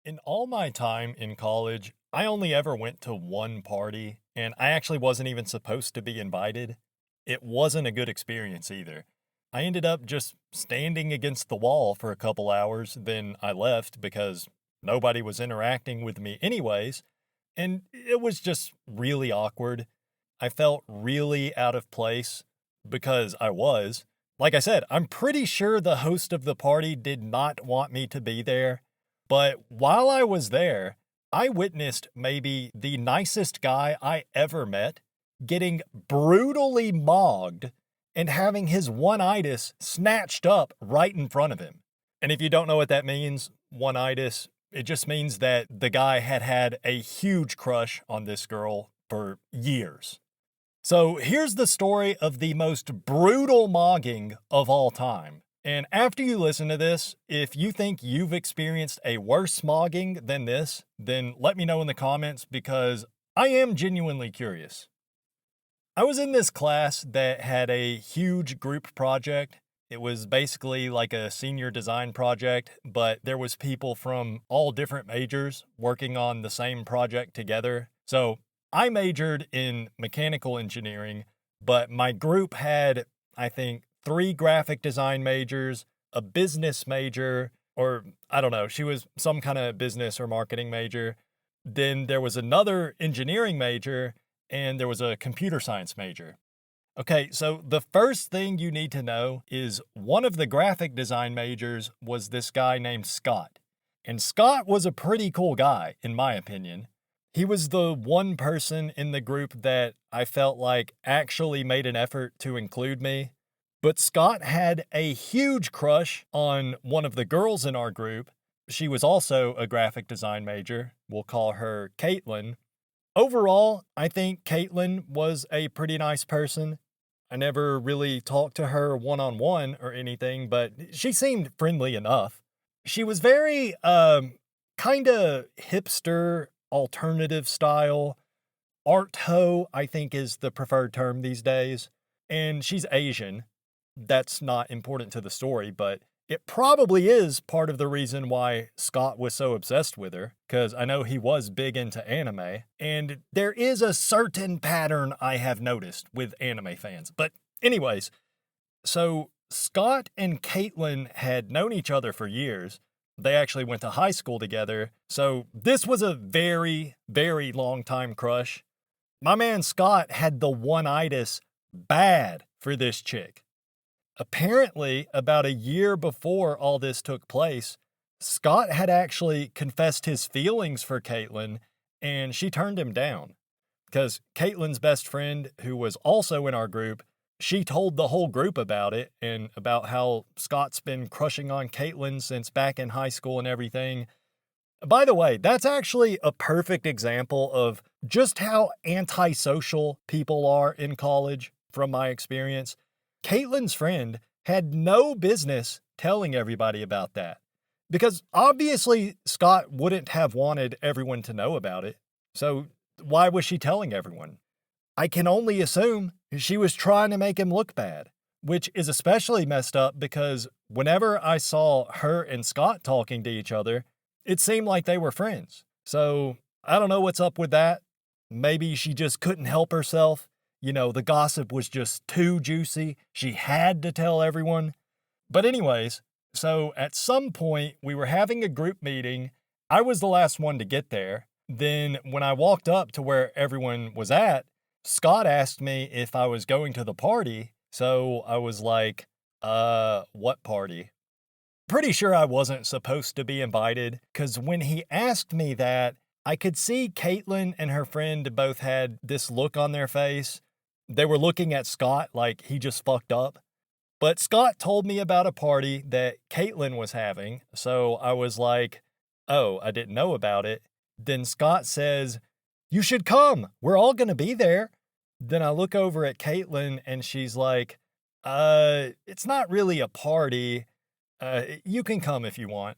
In all my time in college, I only ever went to one party, and I actually wasn't even supposed to be invited. It wasn't a good experience either. I ended up just standing against the wall for a couple hours, then I left because nobody was interacting with me anyways, and it was just really awkward. I felt really out of place because I was. Like I said, I'm pretty sure the host of the party did not want me to be there. But while I was there, I witnessed maybe the nicest guy I ever met getting brutally mogged and having his one-itis snatched up right in front of him. And if you don't know what that means, one-itis, it just means that the guy had had a huge crush on this girl for years. So here's the story of the most brutal mogging of all time. And after you listen to this, if you think you've experienced a worse mogging than this, then let me know in the comments because I am genuinely curious. I was in this class that had a huge group project. It was basically like a senior design project, but there was people from all different majors working on the same project together. So I majored in mechanical engineering, but my group had, I think, 3 graphic design majors, a business major, or I don't know, she was some kind of business or marketing major. Then there was another engineering major, and there was a computer science major. Okay, so the first thing you need to know is one of the graphic design majors was this guy named Scott. And Scott was a pretty cool guy, in my opinion. He was the one person in the group that I felt like actually made an effort to include me. But Scott had a huge crush on one of the girls in our group. She was also a graphic design major. We'll call her Caitlin. Overall, I think Caitlin was a pretty nice person. I never really talked to her one-on-one or anything, but she seemed friendly enough. She was very, kinda hipster, alternative style. Art ho, I think is the preferred term these days. And she's Asian. That's not important to the story, but it probably is part of the reason why Scott was so obsessed with her, because I know he was big into anime, and there is a certain pattern I have noticed with anime fans. But anyways, so Scott and Caitlin had known each other for years. They actually went to high school together, so this was a very, very long time crush. My man Scott had the one-itis bad for this chick. Apparently, about a year before all this took place, Scott had actually confessed his feelings for Caitlin, and she turned him down. Because Caitlin's best friend, who was also in our group, she told the whole group about it and about how Scott's been crushing on Caitlin since back in high school and everything. By the way, that's actually a perfect example of just how antisocial people are in college, from my experience. Caitlin's friend had no business telling everybody about that because obviously Scott wouldn't have wanted everyone to know about it. So why was she telling everyone? I can only assume she was trying to make him look bad, which is especially messed up because whenever I saw her and Scott talking to each other, it seemed like they were friends. So I don't know what's up with that. Maybe she just couldn't help herself. You know, the gossip was just too juicy. She had to tell everyone. But anyways, so at some point we were having a group meeting. I was the last one to get there. Then when I walked up to where everyone was at, Scott asked me if I was going to the party. So I was like, what party? Pretty sure I wasn't supposed to be invited because when he asked me that, I could see Caitlin and her friend both had this look on their face. They were looking at Scott like he just fucked up. But Scott told me about a party that Caitlin was having, so I was like, oh, I didn't know about it. Then Scott says, you should come. We're all going to be there. Then I look over at Caitlin and she's like, it's not really a party. You can come if you want.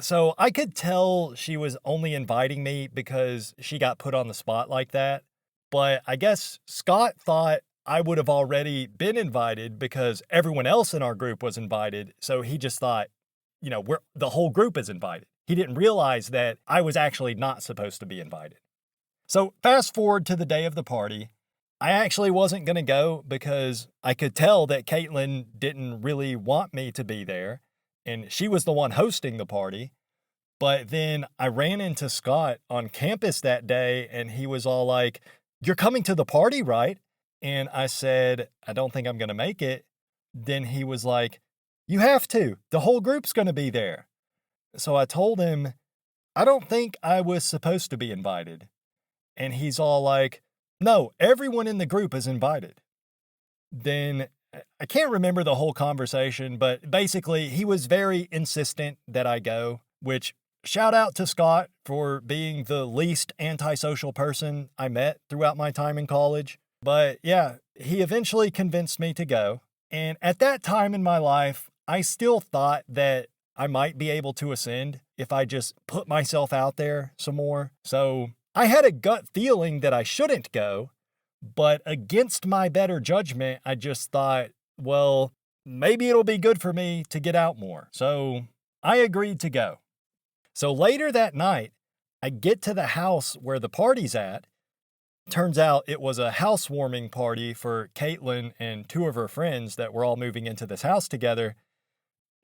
So I could tell she was only inviting me because she got put on the spot like that. But I guess Scott thought I would have already been invited because everyone else in our group was invited. So he just thought, the whole group is invited. he didn't realize that I was actually not supposed to be invited. So fast forward to the day of the party. I actually wasn't going to go because I could tell that Caitlin didn't really want me to be there, and she was the one hosting the party. But then I ran into Scott on campus that day, and he was all like, "You're coming to the party, right?" And I said, "I don't think I'm going to make it." Then he was like, "You have to. The whole group's going to be there." So I told him, "I don't think I was supposed to be invited." And he's all like, "No, everyone in the group is invited." Then I can't remember the whole conversation, but basically he was very insistent that I go, which shout out to Scott for being the least antisocial person I met throughout my time in college. But yeah, he eventually convinced me to go. And at that time in my life, I still thought that I might be able to ascend if I just put myself out there some more. So I had a gut feeling that I shouldn't go, but against my better judgment, I just thought, well, maybe it'll be good for me to get out more. So I agreed to go. So later that night, I get to the house where the party's at. Turns out it was a housewarming party for Caitlin and two of her friends that were all moving into this house together.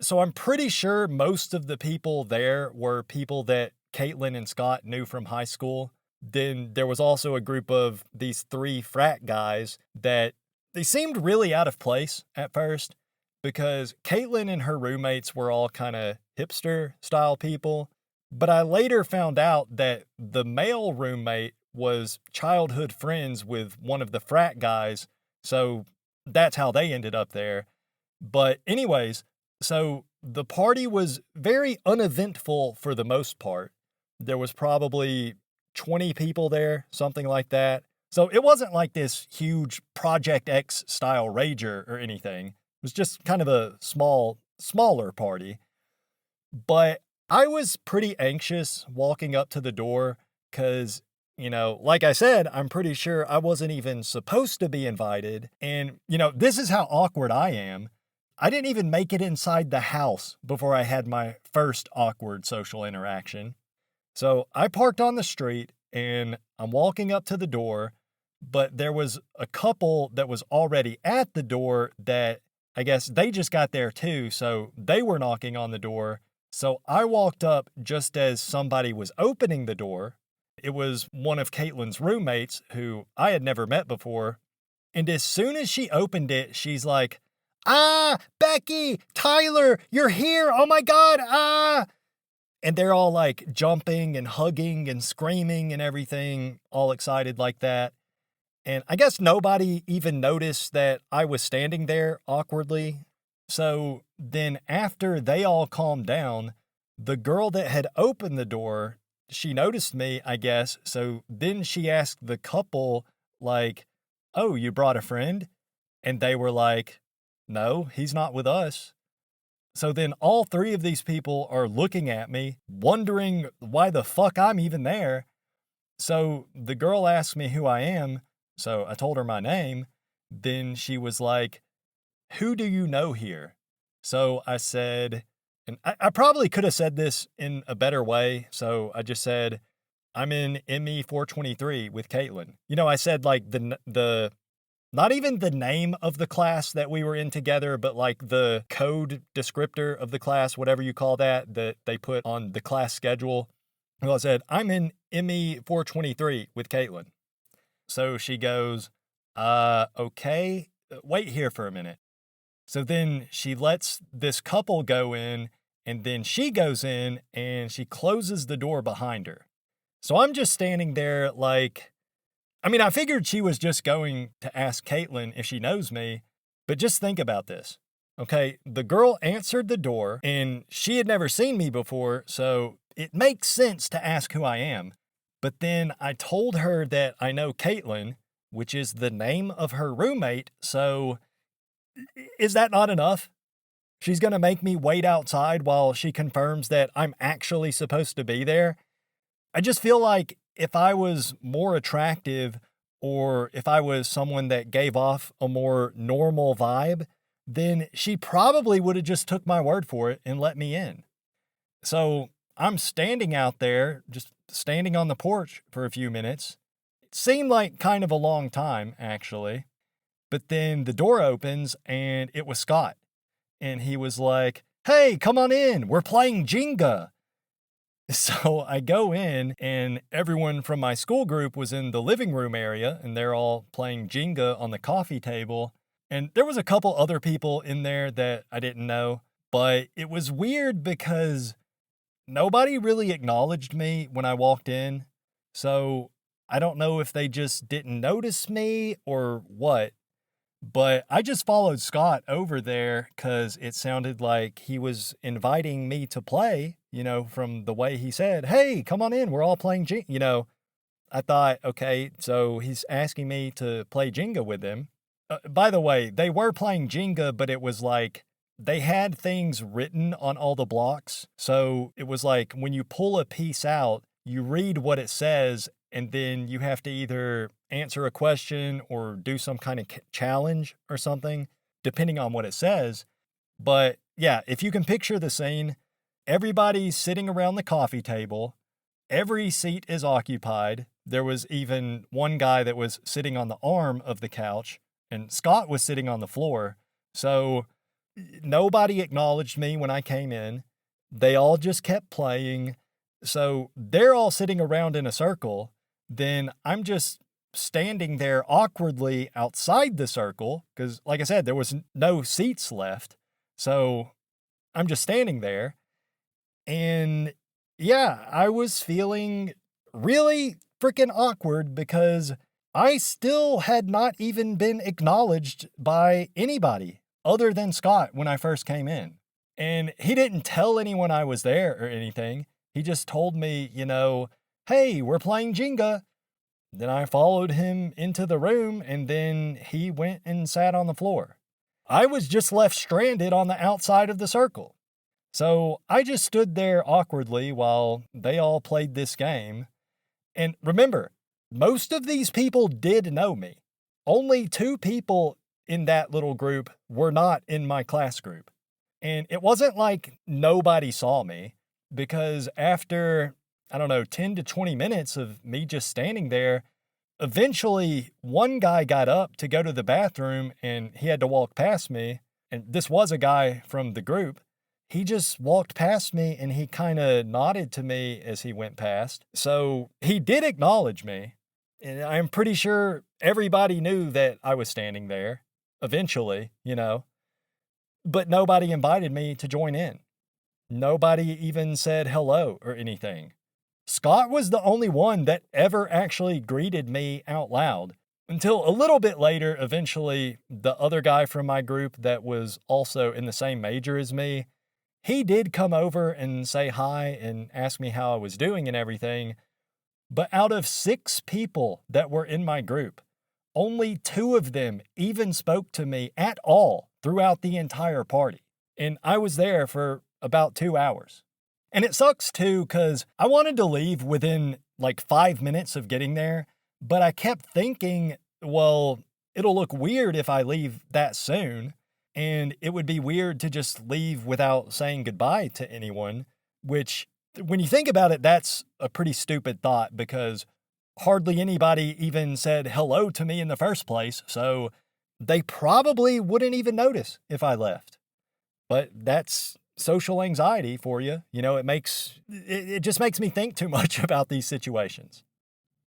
So I'm pretty sure most of the people there were people that Caitlin and Scott knew from high school. Then there was also a group of these 3 frat guys that they seemed really out of place at first because Caitlin and her roommates were all kind of hipster style people. But I later found out that the male roommate was childhood friends with one of the frat guys, so that's how they ended up there. But anyways, so the party was very uneventful for the most part. There was probably 20 people there, something like that. So it wasn't like this huge Project X style rager or anything. It was just kind of a smaller party. But I was pretty anxious walking up to the door because, like I said, I'm pretty sure I wasn't even supposed to be invited. And, this is how awkward I am. I didn't even make it inside the house before I had my first awkward social interaction. So I parked on the street and I'm walking up to the door, but there was a couple that was already at the door that I guess they just got there too, so they were knocking on the door. So I walked up just as somebody was opening the door. It was one of Caitlin's roommates who I had never met before. And as soon as she opened it, she's like, "Ah, Becky, Tyler, you're here. Oh my God, ah." And they're all like jumping and hugging and screaming and everything, all excited like that. And I guess nobody even noticed that I was standing there awkwardly. So then after they all calmed down, the girl that had opened the door, she noticed me, I guess. So then she asked the couple, like, "Oh, you brought a friend?" And they were like, "No, he's not with us." So then all 3 of these people are looking at me, wondering why the fuck I'm even there. So the girl asked me who I am. So I told her my name. Then she was like, "Who do you know here?" So I said, and I probably could have said this in a better way. So I just said, "I'm in ME 423 with Caitlin." I said like the not even the name of the class that we were in together, but like the code descriptor of the class, whatever you call that they put on the class schedule. Well, I said, "I'm in ME 423 with Caitlin." So she goes, "Okay, wait here for a minute." So then she lets this couple go in, and then she goes in and she closes the door behind her. So I'm just standing there like, I figured she was just going to ask Caitlin if she knows me, but just think about this. Okay, the girl answered the door and she had never seen me before, so it makes sense to ask who I am. But then I told her that I know Caitlin, which is the name of her roommate, so is that not enough? She's going to make me wait outside while she confirms that I'm actually supposed to be there. I just feel like if I was more attractive or if I was someone that gave off a more normal vibe, then she probably would have just took my word for it and let me in. So I'm standing out there, just standing on the porch for a few minutes. It seemed like kind of a long time, actually. But then the door opens and it was Scott. And he was like, "Hey, come on in. We're playing Jenga." So I go in, and everyone from my school group was in the living room area, and they're all playing Jenga on the coffee table. And there was a couple other people in there that I didn't know, but it was weird because nobody really acknowledged me when I walked in. So I don't know if they just didn't notice me or what, but I just followed Scott over there because it sounded like he was inviting me to play, from the way he said, "Hey, come on in. We're all playing Jenga." I thought, okay, so he's asking me to play Jenga with him. By the way, they were playing Jenga, but it was like they had things written on all the blocks. So it was like when you pull a piece out, you read what it says, and then you have to either answer a question or do some kind of challenge or something, depending on what it says. But yeah, if you can picture the scene, everybody's sitting around the coffee table. Every seat is occupied. There was even one guy that was sitting on the arm of the couch, and Scott was sitting on the floor. So nobody acknowledged me when I came in. They all just kept playing. So they're all sitting around in a circle. Then I'm just standing there awkwardly outside the circle because, like I said, there was no seats left. So I'm just standing there. And yeah, I was feeling really freaking awkward because I still had not even been acknowledged by anybody other than Scott when I first came in. And he didn't tell anyone I was there or anything. He just told me, "Hey, we're playing Jenga." Then I followed him into the room, and then he went and sat on the floor. I was just left stranded on the outside of the circle. So I just stood there awkwardly while they all played this game. And remember, most of these people did know me. Only 2 people in that little group were not in my class group. And it wasn't like nobody saw me, because after, 10 to 20 minutes of me just standing there, eventually one guy got up to go to the bathroom and he had to walk past me. And this was a guy from the group. He just walked past me and he kind of nodded to me as he went past. So he did acknowledge me. And I'm pretty sure everybody knew that I was standing there eventually, but nobody invited me to join in. Nobody even said hello or anything. Scott was the only one that ever actually greeted me out loud. Until a little bit later, eventually, the other guy from my group that was also in the same major as me, he did come over and say hi and ask me how I was doing and everything. But out of 6 people that were in my group, only 2 of them even spoke to me at all throughout the entire party. And I was there for about 2 hours. And it sucks too, because I wanted to leave within like 5 minutes of getting there, but I kept thinking, well, it'll look weird if I leave that soon, and it would be weird to just leave without saying goodbye to anyone, which, when you think about it, that's a pretty stupid thought because hardly anybody even said hello to me in the first place, so they probably wouldn't even notice if I left. But that's social anxiety for you. It just makes me think too much about these situations.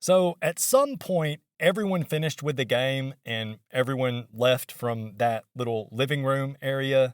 So at some point, everyone finished with the game and everyone left from that little living room area.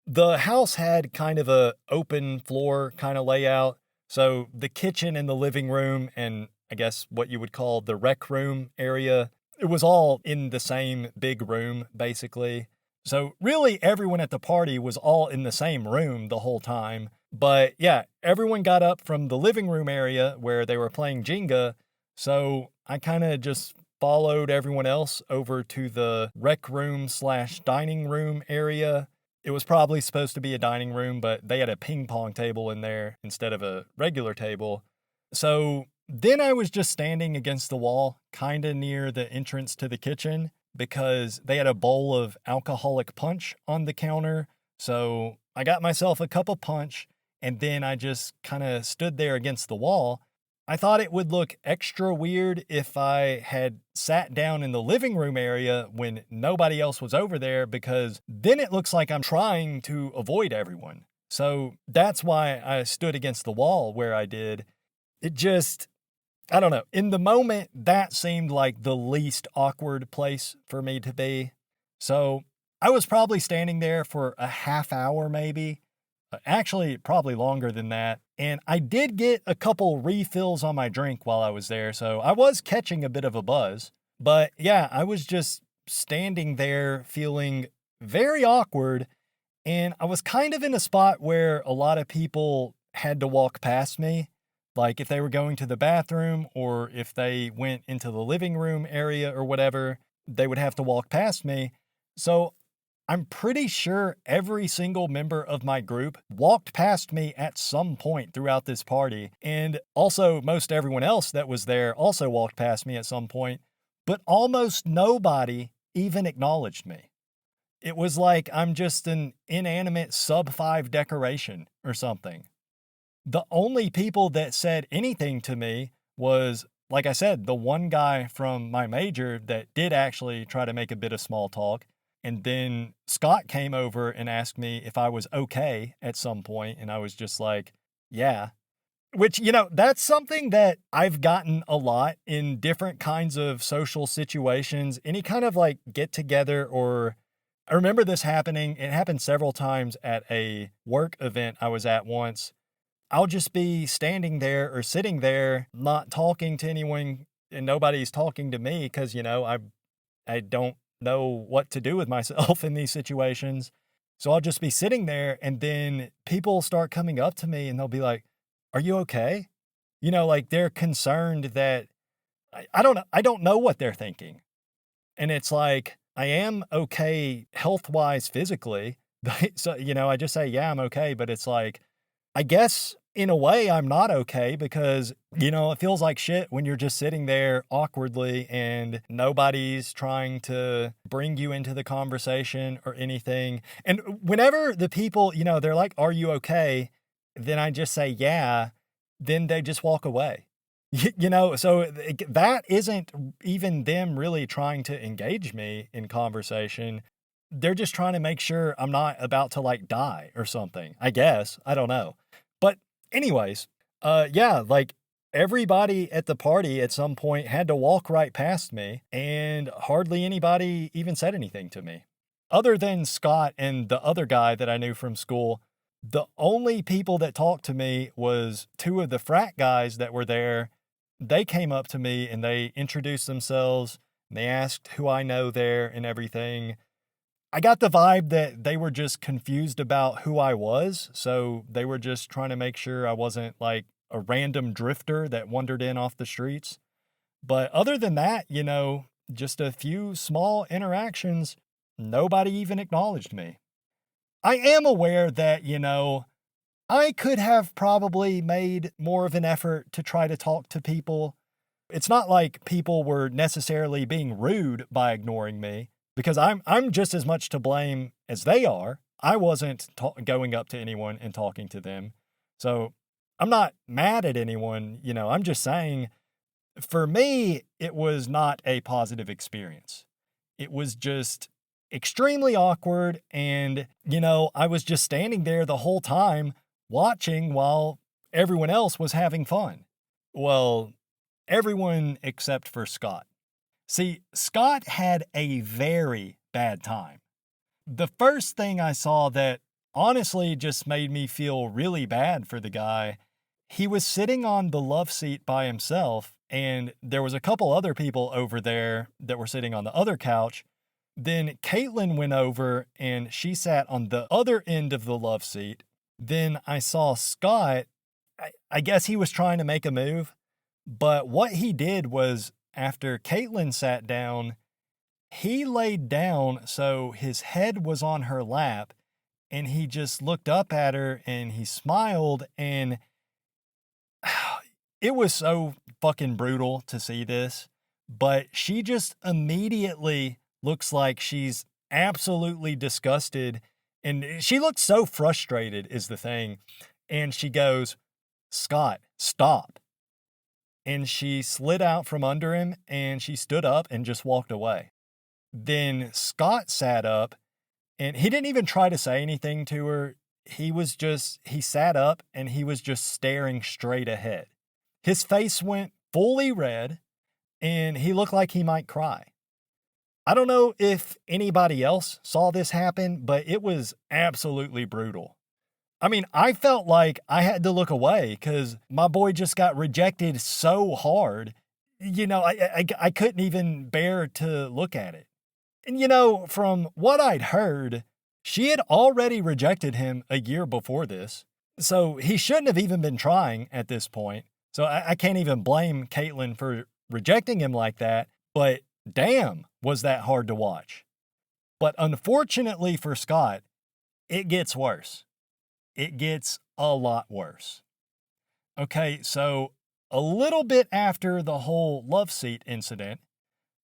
The house had kind of a open floor kind of layout. So the kitchen and the living room and I guess what you would call the rec room area, it was all in the same big room, basically. So really everyone at the party was all in the same room the whole time. But yeah, everyone got up from the living room area where they were playing Jenga. So I kind of just followed everyone else over to the rec room / dining room area. It was probably supposed to be a dining room, but they had a ping pong table in there instead of a regular table. So then I was just standing against the wall, kind of near the entrance to the kitchen, because they had a bowl of alcoholic punch on the counter. So I got myself a cup of punch, and then I just kind of stood there against the wall. I thought it would look extra weird if I had sat down in the living room area when nobody else was over there, because then it looks like I'm trying to avoid everyone. So that's why I stood against the wall where I did. It just, I don't know. In the moment, that seemed like the least awkward place for me to be. So I was probably standing there for a half hour, maybe. Actually, probably longer than that. And I did get a couple refills on my drink while I was there, so I was catching a bit of a buzz. But yeah, I was just standing there feeling very awkward. And I was kind of in a spot where a lot of people had to walk past me. Like if they were going to the bathroom or if they went into the living room area or whatever, they would have to walk past me. So I'm pretty sure every single member of my group walked past me at some point throughout this party. And also, most everyone else that was there also walked past me at some point, but almost nobody even acknowledged me. It was like I'm just an inanimate sub-5 decoration or something. The only people that said anything to me was, like I said, the one guy from my major that did actually try to make a bit of small talk. And then Scott came over and asked me if I was okay at some point, and I was just like, yeah. Which, that's something that I've gotten a lot in different kinds of social situations. Any kind of like get together, or I remember this happening. It happened several times at a work event I was at once. I'll just be standing there or sitting there, not talking to anyone, and nobody's talking to me because, I don't know what to do with myself in these situations. So I'll just be sitting there, and then people start coming up to me and they'll be like, "Are you okay?" Like they're concerned that I don't know what they're thinking. And it's like, I am okay health-wise physically. So, I just say, "Yeah, I'm okay." But it's like, I guess in a way I'm not okay because, it feels like shit when you're just sitting there awkwardly and nobody's trying to bring you into the conversation or anything. And whenever the people, they're like, "Are you okay?" Then I just say, "Yeah." Then they just walk away. So that isn't even them really trying to engage me in conversation. They're just trying to make sure I'm not about to like die or something, I guess. I don't know. But anyways, yeah, like everybody at the party at some point had to walk right past me, and hardly anybody even said anything to me. Other than Scott and the other guy that I knew from school, the only people that talked to me was two of the frat guys that were there. They came up to me and they introduced themselves, and they asked who I know there and everything. I got the vibe that they were just confused about who I was, so they were just trying to make sure I wasn't like a random drifter that wandered in off the streets. But other than that, just a few small interactions, nobody even acknowledged me. I am aware that, I could have probably made more of an effort to try to talk to people. It's not like people were necessarily being rude by ignoring me, because I'm just as much to blame as they are. I wasn't going up to anyone and talking to them. So I'm not mad at anyone, I'm just saying, for me, it was not a positive experience. It was just extremely awkward, and, I was just standing there the whole time watching while everyone else was having fun. Well, everyone except for Scott. See, Scott had a very bad time. The first thing I saw that honestly just made me feel really bad for the guy, he was sitting on the love seat by himself, and there was a couple other people over there that were sitting on the other couch. Then Caitlin went over and she sat on the other end of the love seat. Then I saw Scott. I guess he was trying to make a move, but what he did was, after Caitlin sat down, he laid down so his head was on her lap, and he just looked up at her and he smiled, and it was so fucking brutal to see this, but she just immediately looks like she's absolutely disgusted, and she looks so frustrated is the thing. And she goes, "Scott, stop." And she slid out from under him and she stood up and just walked away. Then Scott sat up and he didn't even try to say anything to her. He sat up and he was just staring straight ahead. His face went fully red and he looked like he might cry. I don't know if anybody else saw this happen, but it was absolutely brutal. I mean, I felt like I had to look away because my boy just got rejected so hard. I couldn't even bear to look at it. And from what I'd heard, she had already rejected him a year before this. So he shouldn't have even been trying at this point. So I can't even blame Caitlyn for rejecting him like that. But damn, was that hard to watch. But unfortunately for Scott, it gets worse. It gets a lot worse. Okay, so a little bit after the whole love seat incident,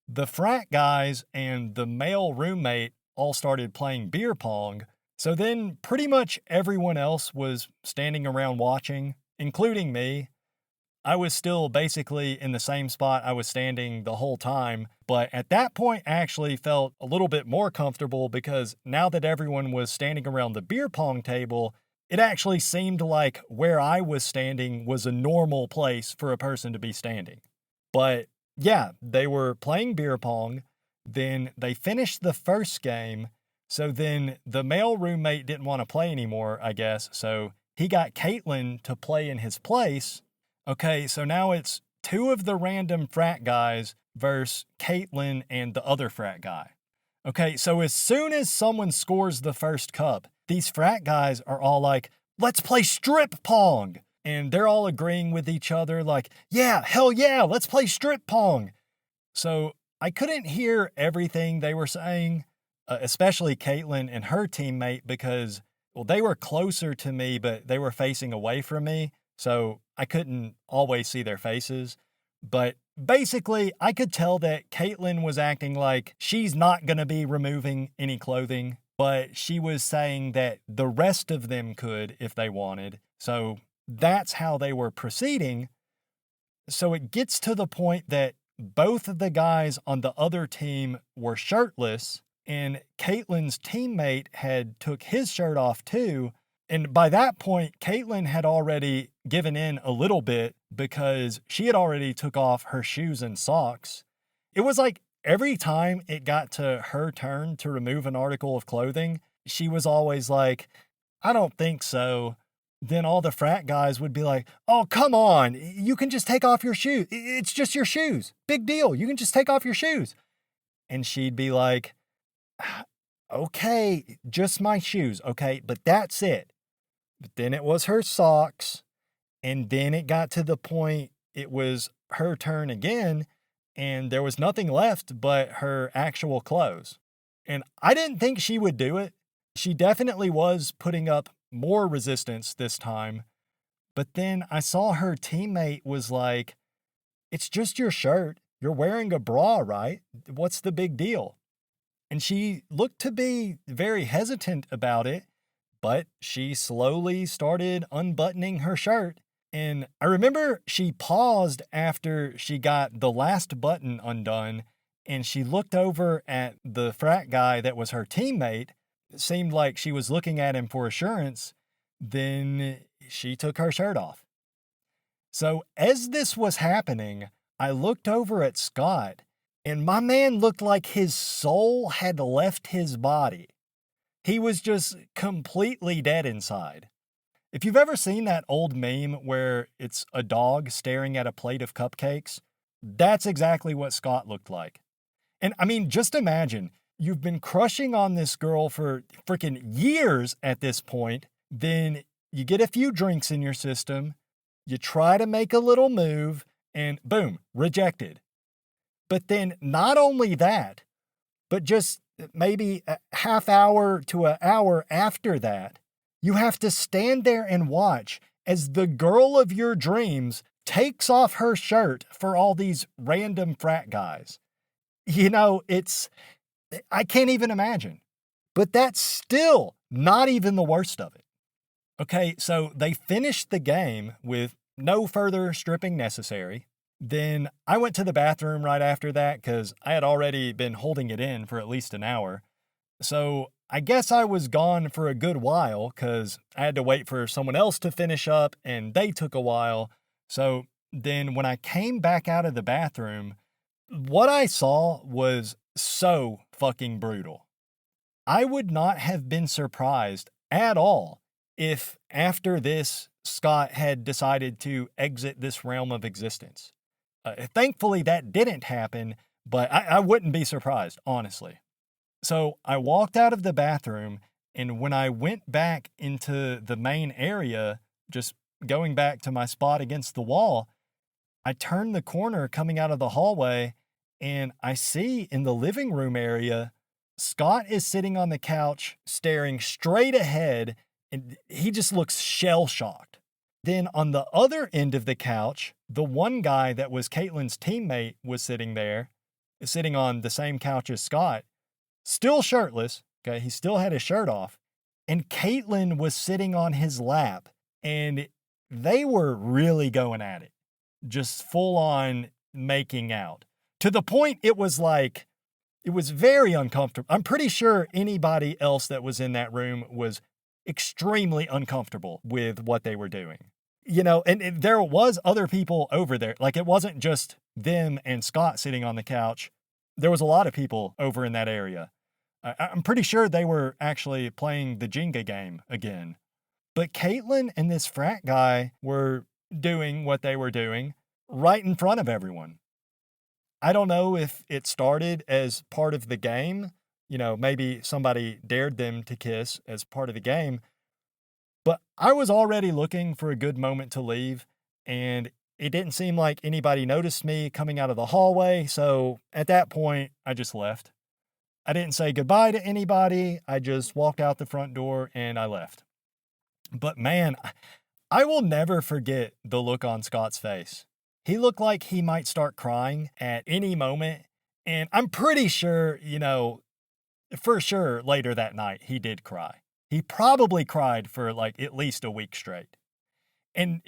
the frat guys and the male roommate all started playing beer pong. So then pretty much everyone else was standing around watching, including me. I was still basically in the same spot I was standing the whole time, but at that point I actually felt a little bit more comfortable because now that everyone was standing around the beer pong table, it actually seemed like where I was standing was a normal place for a person to be standing. But yeah, they were playing beer pong. Then they finished the first game. So then the male roommate didn't want to play anymore, I guess. So he got Caitlyn to play in his place. Okay, so now it's two of the random frat guys versus Caitlyn and the other frat guy. Okay, so as soon as someone scores the first cup, these frat guys are all like, "Let's play strip pong." And they're all agreeing with each other like, "Yeah, hell yeah, let's play strip pong." So I couldn't hear everything they were saying, especially Caitlyn and her teammate because, well, they were closer to me, but they were facing away from me. So I couldn't always see their faces. But basically, I could tell that Caitlyn was acting like she's not going to be removing any clothing, but she was saying that the rest of them could if they wanted. So that's how they were proceeding. So it gets to the point that both of the guys on the other team were shirtless, and Caitlyn's teammate had took his shirt off too. And by that point, Caitlyn had already given in a little bit because she had already took off her shoes and socks. It was like every time it got to her turn to remove an article of clothing, she was always like, "I don't think so." Then all the frat guys would be like, "Oh, come on. You can just take off your shoes. It's just your shoes. Big deal. You can just take off your shoes." And she'd be like, "Okay, just my shoes. Okay, but that's it." But then it was her socks. And then it got to the point it was her turn again. And there was nothing left but her actual clothes. And I didn't think she would do it. She definitely was putting up more resistance this time. But then I saw her teammate was like, "It's just your shirt. You're wearing a bra, right? What's the big deal?" And she looked to be very hesitant about it, but she slowly started unbuttoning her shirt. And I remember she paused after she got the last button undone, and she looked over at the frat guy that was her teammate. It seemed like she was looking at him for assurance. Then she took her shirt off. So as this was happening, I looked over at Scott, and my man looked like his soul had left his body. He was just completely dead inside. If you've ever seen that old meme where it's a dog staring at a plate of cupcakes, that's exactly what Scott looked like. And I mean, just imagine, you've been crushing on this girl for freaking years at this point, then you get a few drinks in your system, you try to make a little move, and boom, rejected. But then not only that, but just maybe a half hour to an hour after that, you have to stand there and watch as the girl of your dreams takes off her shirt for all these random frat guys. I can't even imagine. But that's still not even the worst of it. Okay, so they finished the game with no further stripping necessary. Then I went to the bathroom right after that because I had already been holding it in for at least an hour. So I guess I was gone for a good while because I had to wait for someone else to finish up and they took a while. So then when I came back out of the bathroom, what I saw was so fucking brutal. I would not have been surprised at all if after this, Scott had decided to exit this realm of existence. Thankfully, that didn't happen, but I wouldn't be surprised, honestly. So I walked out of the bathroom, and when I went back into the main area, just going back to my spot against the wall, I turned the corner coming out of the hallway, and I see in the living room area, Scott is sitting on the couch, staring straight ahead, and he just looks shell shocked. Then on the other end of the couch, the one guy that was Caitlin's teammate was sitting there, sitting on the same couch as Scott, still shirtless. Okay, he still had his shirt off, and Caitlin was sitting on his lap, and they were really going at it, just full on making out to the point it was like, it was very uncomfortable. I'm pretty sure anybody else that was in that room was extremely uncomfortable with what they were doing. You know, and there was other people over there. Like, it wasn't just them and Scott sitting on the couch. There was a lot of people over in that area. I'm pretty sure they were actually playing the Jenga game again. But Caitlin and this frat guy were doing what they were doing right in front of everyone. I don't know if it started as part of the game. You know, maybe somebody dared them to kiss as part of the game. But I was already looking for a good moment to leave, and it didn't seem like anybody noticed me coming out of the hallway. So at that point, I just left. I didn't say goodbye to anybody. I just walked out the front door and I left. But man, I will never forget the look on Scott's face. He looked like he might start crying at any moment. And I'm pretty sure, you know, for sure later that night, he did cry. He probably cried for like at least a week straight. And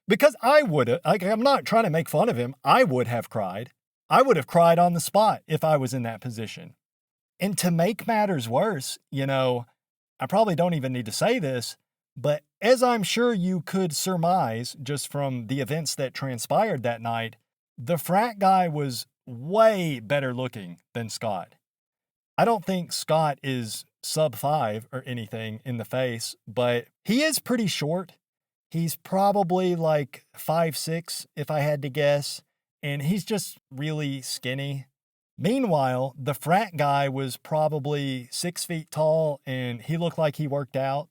because I would have, like, I'm not trying to make fun of him. I would have cried. I would have cried on the spot if I was in that position. And to make matters worse, you know, I probably don't even need to say this, but as I'm sure you could surmise just from the events that transpired that night, the frat guy was way better looking than Scott. I don't think Scott is sub 5 or anything in the face, but he is pretty short. He's probably like 5'6", if I had to guess, and he's just really skinny. Meanwhile, the frat guy was probably 6 feet tall and he looked like he worked out.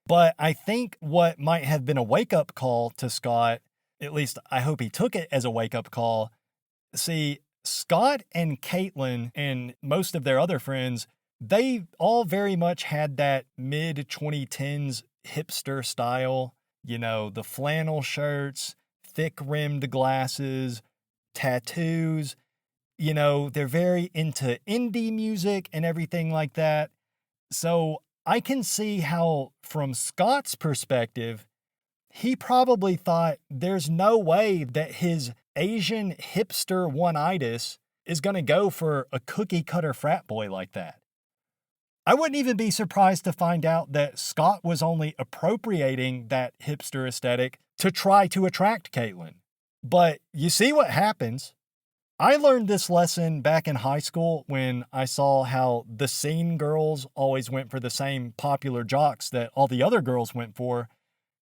But I think what might have been a wake-up call to Scott, at least I hope he took it as a wake-up call. See, Scott and Caitlin and most of their other friends, they all very much had that mid-2010s hipster style. You know, the flannel shirts, thick-rimmed glasses, tattoos. You know, they're very into indie music and everything like that. So I can see how, from Scott's perspective, he probably thought there's no way that his Asian hipster one-itis is going to go for a cookie-cutter frat boy like that. I wouldn't even be surprised to find out that Scott was only appropriating that hipster aesthetic to try to attract Caitlin. But you see what happens. I learned this lesson back in high school when I saw how the scene girls always went for the same popular jocks that all the other girls went for,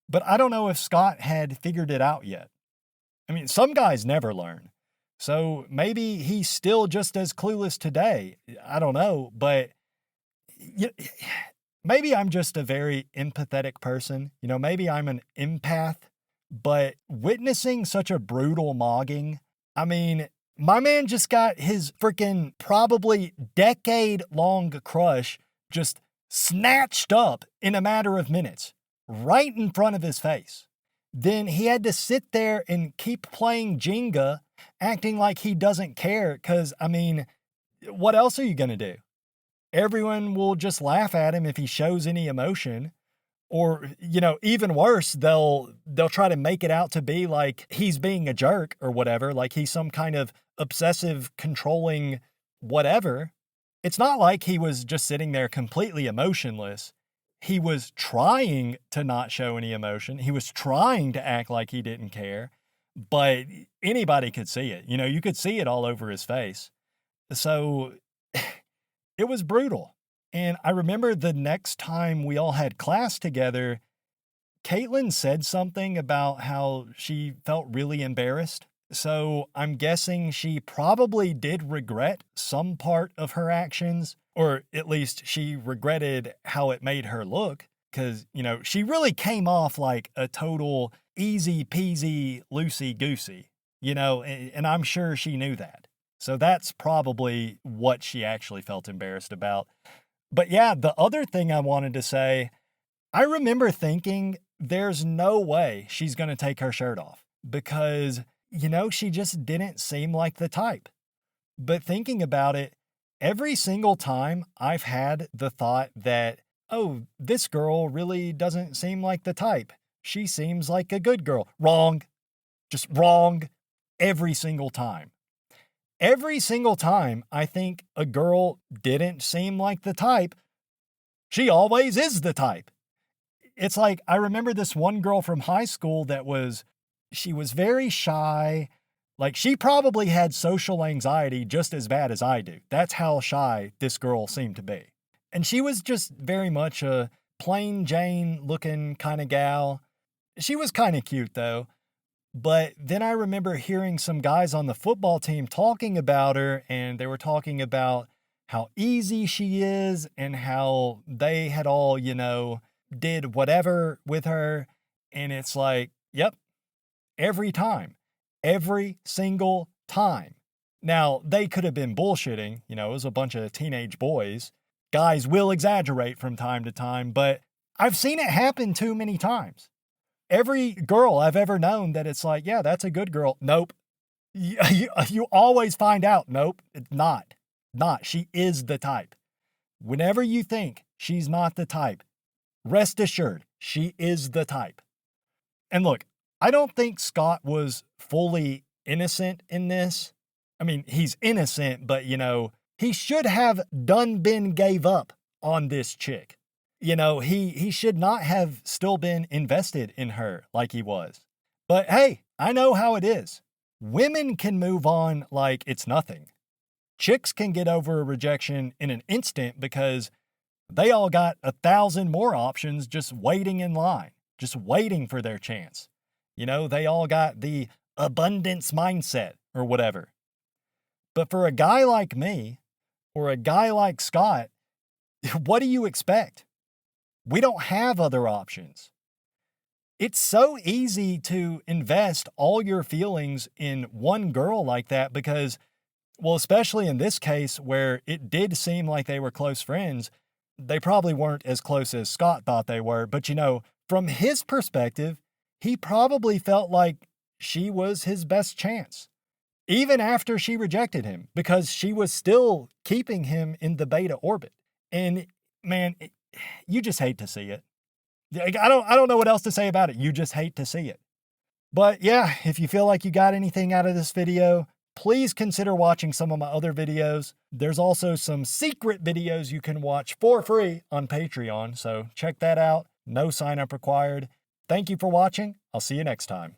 but I don't know if Scott had figured it out yet. I mean, some guys never learn, so maybe he's still just as clueless today. I don't know, but maybe I'm just a very empathetic person. You know, maybe I'm an empath, but witnessing such a brutal mogging, I mean, my man just got his freaking probably decade-long crush just snatched up in a matter of minutes, right in front of his face. Then he had to sit there and keep playing Jenga, acting like he doesn't care, because, I mean, what else are you going to do? Everyone will just laugh at him if he shows any emotion. Or, even worse, they'll try to make it out to be like he's being a jerk or whatever, like he's some kind of obsessive, controlling whatever. It's not like he was just sitting there completely emotionless. He was trying to not show any emotion. He was trying to act like he didn't care, but anybody could see it. You could see it all over his face. So it was brutal. And I remember the next time we all had class together, Caitlin said something about how she felt really embarrassed. So I'm guessing she probably did regret some part of her actions, or at least she regretted how it made her look. Because, she really came off like a total easy peasy, loosey goosey, and I'm sure she knew that. So that's probably what she actually felt embarrassed about. But yeah, the other thing I wanted to say, I remember thinking there's no way she's going to take her shirt off because, she just didn't seem like the type. But thinking about it, every single time I've had the thought that, oh, this girl really doesn't seem like the type. She seems like a good girl. Wrong. Just wrong. Every single time. Every single time I think a girl didn't seem like the type, she always is the type. It's like, I remember this one girl from high school she was very shy. Like, she probably had social anxiety just as bad as I do. That's how shy this girl seemed to be. And she was just very much a plain Jane looking kind of gal. She was kind of cute though. But then I remember hearing some guys on the football team talking about her, and they were talking about how easy she is and how they had all, did whatever with her. And it's like, yep, every time, every single time. Now, they could have been bullshitting, it was a bunch of teenage boys. Guys will exaggerate from time to time, but I've seen it happen too many times. Every girl I've ever known that it's like, yeah, that's a good girl. Nope. You always find out, nope, it's not. Not. She is the type. Whenever you think she's not the type, rest assured, she is the type. And look, I don't think Scott was fully innocent in this. I mean, he's innocent, but, he should have been gave up on this chick. He should not have still been invested in her like he was. But hey, I know how it is. Women can move on like it's nothing. Chicks can get over a rejection in an instant because they all got 1,000 more options just waiting in line, just waiting for their chance. They all got the abundance mindset or whatever. But for a guy like me or a guy like Scott, what do you expect? We don't have other options. It's so easy to invest all your feelings in one girl like that because, well, especially in this case where it did seem like they were close friends, they probably weren't as close as Scott thought they were. But, from his perspective, he probably felt like she was his best chance, even after she rejected him, because she was still keeping him in the beta orbit. And man, you just hate to see it. I don't know what else to say about it. You just hate to see it. But yeah, if you feel like you got anything out of this video, please consider watching some of my other videos. There's also some secret videos you can watch for free on Patreon, so check that out. No sign up required. Thank you for watching. I'll see you next time.